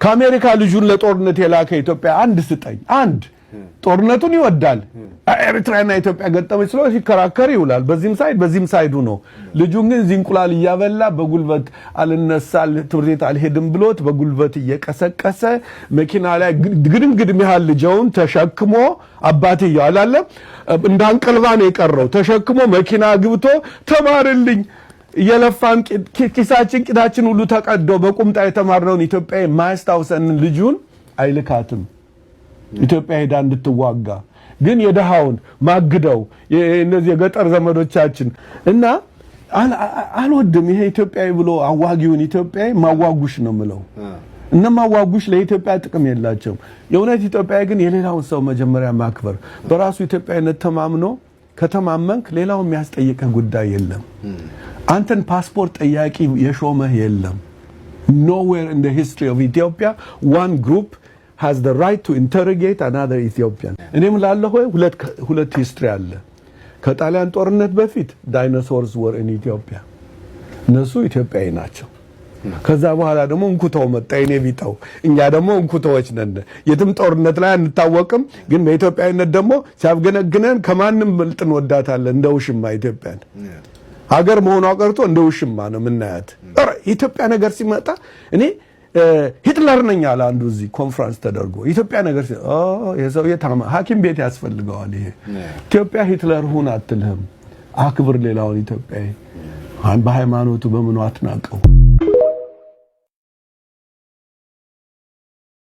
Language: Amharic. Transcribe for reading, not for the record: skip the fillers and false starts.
ከአሜሪካ ልጁን ለጦርነት የላከ ኢትዮጵያ አንድ ስጠኝ አንድ ጦርነቱን ይወዳል ኤርትራና ኢትዮጵያ ገጠመች ስለ ሲከራከር ይውላል በዚህም ሳይዱ ነው ልጁን ግን ዚንቁላል ያበላ በጉልበት አልነሳል ትምርቴት አልሄድም ብሎት በጉልበት እየቀሰቀሰ መኪና ላይ ግድንግድ ሚሃል ልጅውን ተሸክሞ አባቴ ያላለ እንዳንቀልባ ነው የቀረው ተሸክሞ መኪና ግብቶ ተማርልኝ የለፋን ቂሳችን ሁሉ ተቀዶ በቁምጣ የተማርነውን ኢትዮጵያ ማያስታውሰን ልጁን አይልካትም ኢትዮጵያ ሄዳ እንድትዋጋ ግን የደሃውን ማግደው እነዚህ የገጠር ዘመዶቻችን እና አልወድም ይሄ ኢትዮጵያዊ ብሎ አዋጊውን ኢትዮጵያዊ ማዋጉሽ ነው ምለው እና ማዋጉሽ ለኢትዮጵያ ጥቅም የላቸው የእውነት ኢትዮጵያዊ ግን የሌላውን ሰው መጀመሪያ ማክበር በራሱ ኢትዮጵያዊነት ተማምኖ ከተማመንክ ሌላው የሚያስጠይቀ ጉዳይ የለም አንተን ፓስፖርት ጠያቂ የሾመህ የለም nowhere in the history of Ethiopia one group has the right to interrogate another Ethiopian እኔም ላለሁ ሁለት history አለ ከጣሊያን ጦርነት በፊት dinosaurs were in Ethiopia እነሱ ኢትዮጵያዊ ናቸው ከዛ በኋላ ደግሞ እንኩተው መጣ የኔ ቢጣው እኛ ደግሞ እንኩተዎች ነን የትም ጦርነት ላይ አንታወቅም ግን በኢትዮጵያዊነት ደግሞ ሲያብገነግነን ከማንም ብልጥን ወዳታለን እንደውሽማ ኢትዮጵያን ሀገር መሆኗ ቀርቶ እንደውሽማ ነው ምናያት ኢትዮጵያ ነገር ሲመጣ እኔ ሂትለር ነኝ አለ አንዱ እዚህ ኮንፈረንስ ተደርጎ ኢትዮጵያ ነገር የሰው የታማ ሐኪም ቤት ያስፈልገዋል ይሄ ኢትዮጵያ ሂትለር ሁን አትልህም አክብር ሌላውን ኢትዮጵያዊ በሃይማኖቱ በመኑ አትናቀው